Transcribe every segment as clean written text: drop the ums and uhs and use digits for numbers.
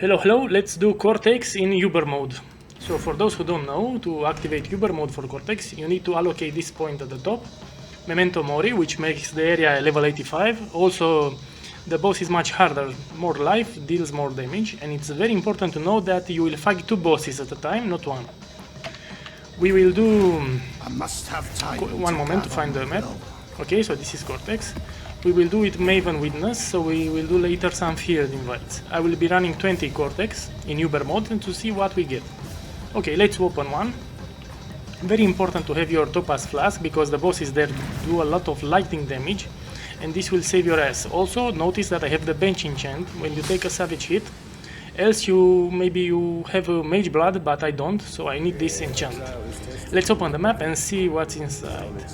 Hello, let's do Cortex in Uber mode. So for those who don't know, to activate Uber mode for Cortex, you need to allocate this point at the top, Memento Mori, which makes the area level 85. Also, the boss is much harder, more life, deals more damage, and it's very important to know that you will fight two bosses at a time, not one. We will do... I must have time. One moment to find the map. Okay, so this is Cortex. We will do it Maven Witness, so we will do later some feared invites. I will be running 20 Cortex in Uber mode and to see what we get. Okay, let's open one. Very important to have your Topaz Flask, because the boss is there to do a lot of lightning damage, and this will save your ass. Also, notice that I have the bench enchant when you take a savage hit, else maybe you have a mage blood, but I don't, so I need this enchant. Let's open the map and see what's inside.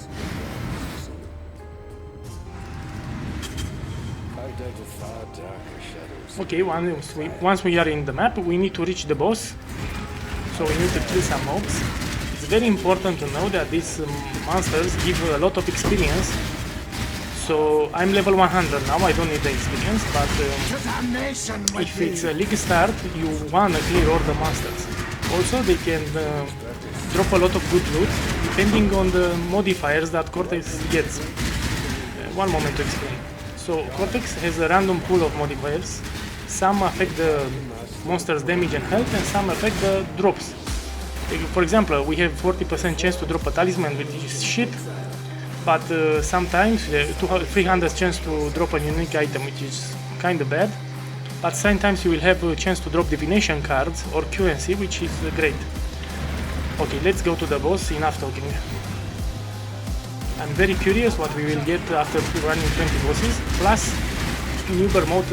Okay, once we are in the map, we need to reach the boss, so we need to kill some mobs. It's very important to know that these monsters give a lot of experience. So I'm level 100 now, I don't need the experience, but if it's a league start, you wanna clear all the monsters. Also, they can drop a lot of good loot, depending on the modifiers that Cortex gets. One moment to explain. So Cortex has a random pool of modifiers. Some affect the monster's damage and health, and some affect the drops. For example, we have 40% chance to drop a talisman, which is shit, but sometimes 300 chance to drop a unique item, which is kinda bad. But sometimes you will have a chance to drop divination cards or QNC, which is great. Okay, let's go to the boss, enough talking. I'm very curious what we will get after running 20 bosses. Plus, in Uber mode,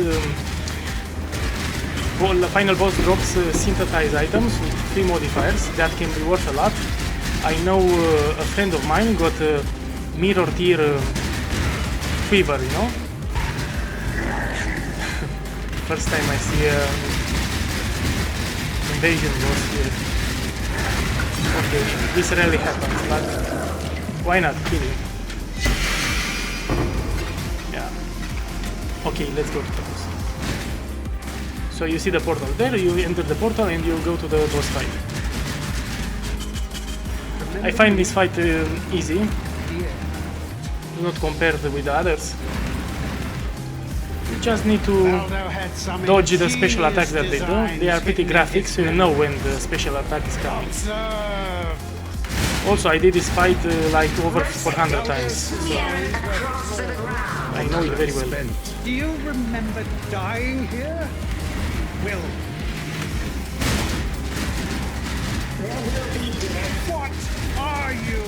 the final boss drops synthesized items with 3 modifiers that can be worth a lot. I know a friend of mine got a mirror tier quiver, you know? First time I see invasion boss here. Okay, this rarely happens, but why not kill him? Yeah. Okay, let's go to the boss. So you see the portal there, you enter the portal and you go to the boss fight. I find this fight easy, not compared with the others. You just need to dodge the special attacks that they do. They are pretty graphic, so you know when the special attack is coming. Also, I did this fight like over 400 times, so I know it very well. Do you remember dying here? Will. What are you?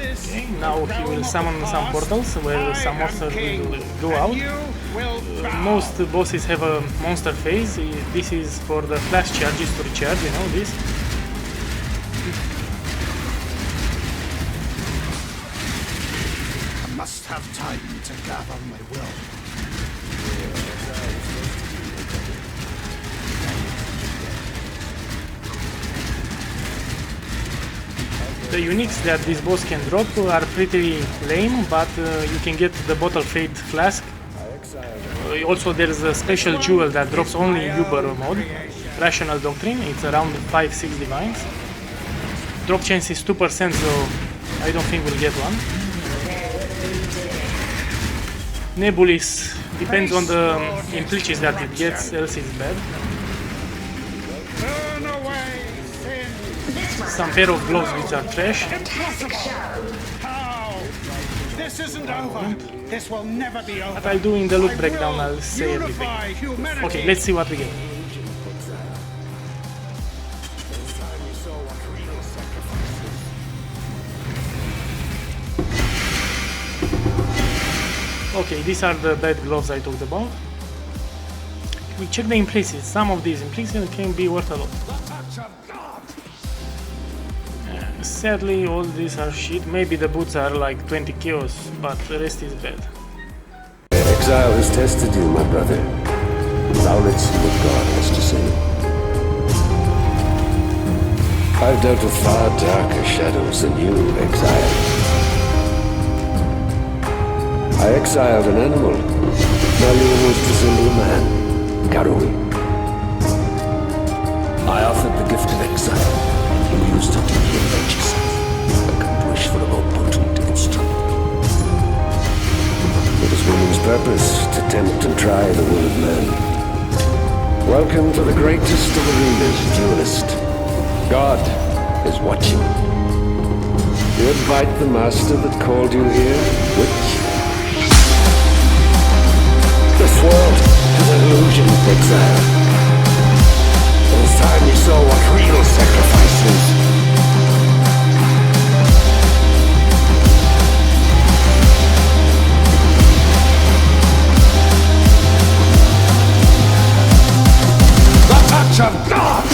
Okay, now he will summon some portals where some monsters will go out. Most bosses have a monster phase. This is for the flash charges to recharge, you know this. I must have time to gather my will. The uniques that this boss can drop are pretty lame, but you can get the Bottle Fate Flask. Also there's a special jewel that drops only in Uber mode, Rational Doctrine. It's around 5-6 divines. Drop chance is 2%, so I don't think we'll get one. Nebulis depends on the impliches that it gets, else it's bad. Some pair of gloves which are trash. This isn't over. This will never be over. But I'll do in the loot breakdown, I'll say everything. Okay, let's see what we get. Okay, these are the bad gloves I talked about. We check the implicits. Some of these implicits can be worth a lot. Sadly, all these are shit. Maybe the boots are like 20 kills, but the rest is bad. Exile has tested you, my brother. Now let's see what God has to say. I've dealt with far darker shadows than you, Exile. I exiled an animal. Now you almost resemble a man. Garui. Welcome to the greatest of arenas, duelist. God is watching. You invite the master that called you here, witch? This world is an illusion, exile. It is time you saw what real sacrifice is. Of God!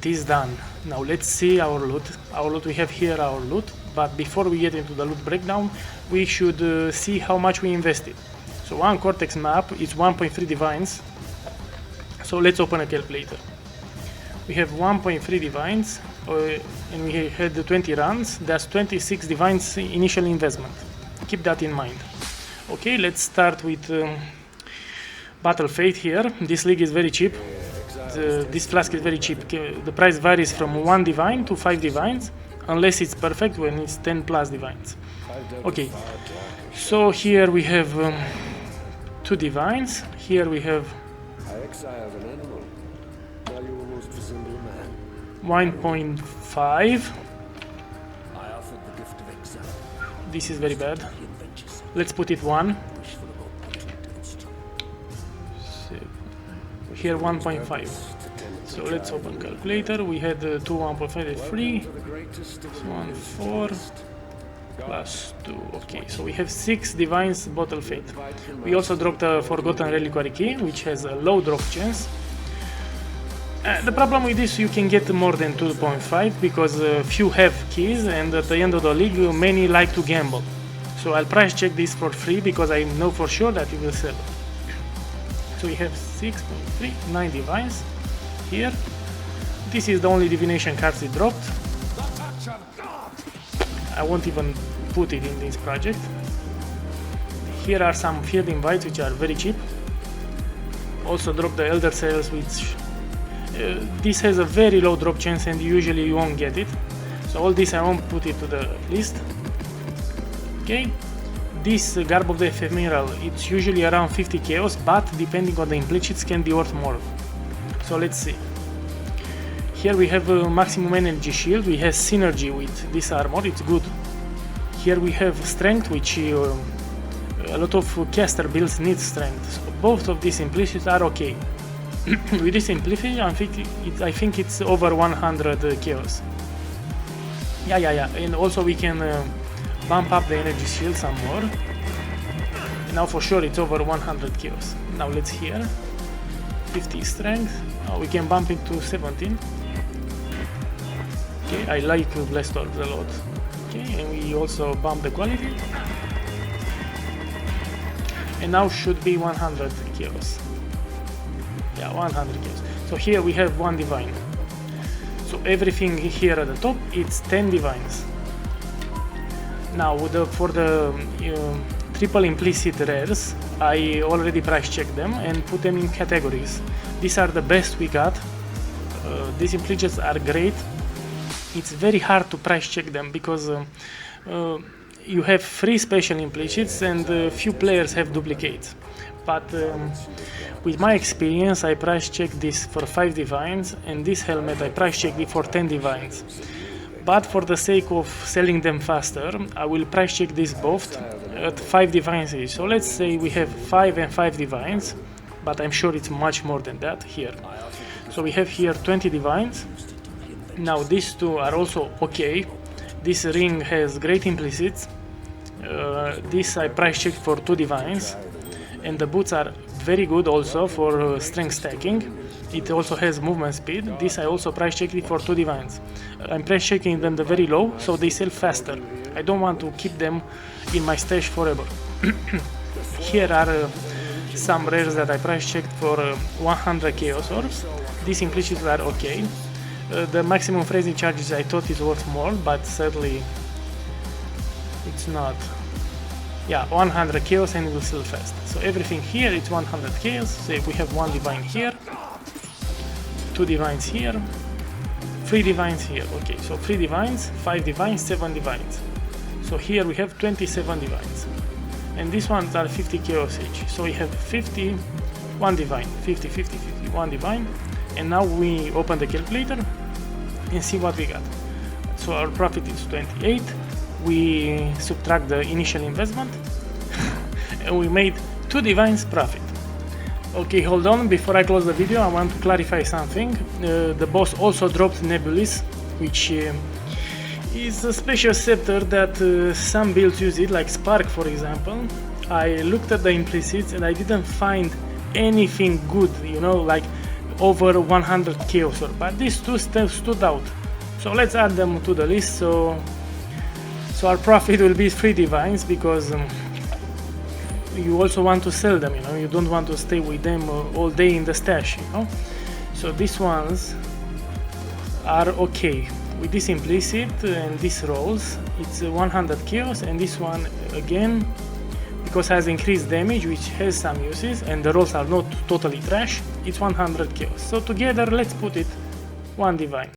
Is done. Now let's see our loot. We have here our loot, but before we get into the loot breakdown, we should see how much we invested. So one Cortex map is 1.3 divines. So let's open a calculator. We have 1.3 divines, and we had 20 runs. That's 26 divines initial investment. Keep that in mind. Okay, let's start with Battle Fate here. This league is very cheap. This flask is very cheap. The price varies from 1 divine to 5 divines, unless it's perfect when it's 10 plus divines. Okay, so here we have 2 divines. Here we have 1.5. This is very bad. Let's put it 1. Here 1.5. So let's open calculator. We had 2 1.5 3. 1 4 plus 2. Okay, so we have 6 divines Battle Fate. We also dropped a Forgotten Reliquary Key, which has a low drop chance. The problem with this, you can get more than 2.5 because few have keys, and at the end of the league many like to gamble. So I'll price check this for free because I know for sure that it will sell. So we have 6.3, 9 divines here. This is the only divination cards it dropped. I won't even put it in this project. Here are some field invites which are very cheap. Also dropped the Elder Sails, which this has a very low drop chance and usually you won't get it. So all this I won't put it to the list. Okay. This Garb of the Ephemeral, it's usually around 50 chaos, but depending on the implicits can be worth more. So let's see. Here we have a maximum energy shield. We have synergy with this armor, it's good. Here we have strength, which a lot of caster builds need strength. So both of these implicits are okay. With this implicit, I think it's over 100 chaos. Yeah. And also we can bump up the energy shield some more. Now for sure it's over 100 chaos. Now let's hear. 50 strength. We can bump it to 17. Okay, I like Blessed Orbs a lot. Okay, and we also bump the quality. And now should be 100 chaos. Yeah, 100 chaos. So here we have 1 divine. So everything here at the top, it's 10 divines. Now for the triple implicit rares, I already price checked them and put them in categories. These are the best we got. These implicits are great. It's very hard to price check them because you have 3 special implicits and few players have duplicates. But with my experience, I price checked this for 5 divines, and this helmet I price checked it for 10 divines. But for the sake of selling them faster, I will price check this both at 5 divines each. So let's say we have 5 and 5 divines, but I'm sure it's much more than that here. So we have here 20 divines. Now these two are also okay. This ring has great implicits. This I price checked for 2 divines. And the boots are very good also for strength stacking. It also has movement speed. This I also price checked it for 2 divines. I'm price checking them very low so they sell faster. I don't want to keep them in my stash forever. Here are some rares that I price checked for 100 chaos orbs. These implicits are okay. The maximum phrasing charges I thought is worth more, but sadly it's not. Yeah, 100 chaos and it will sell fast. So everything here it's 100 chaos. So we have 1 divine here, 2 divines here, 3 divines here. Okay, so 3 divines, 5 divines, 7 divines. So here we have 27 divines. And these ones are 50 chaos each. So we have 50, 1 divine, 50, 50, 50, 1 divine. And now we open the calculator and see what we got. So our profit is 28. We subtract the initial investment and we made 2 divines profit. Okay, hold on, before I close the video I want to clarify something. The boss also dropped Nebulis, which is a special scepter that some builds use it, like Spark for example. I looked at the implicits and I didn't find anything good, you know, like over 100 chaos orb, but these two stood out. So let's add them to the list. So our profit will be 3 divines, because you also want to sell them, you know, you don't want to stay with them all day in the stash, you know. So these ones are okay. With this implicit and these rolls, it's 100 chaos, and this one again, because it has increased damage, which has some uses, and the rolls are not totally trash, it's 100 chaos. So together let's put it 1 divine.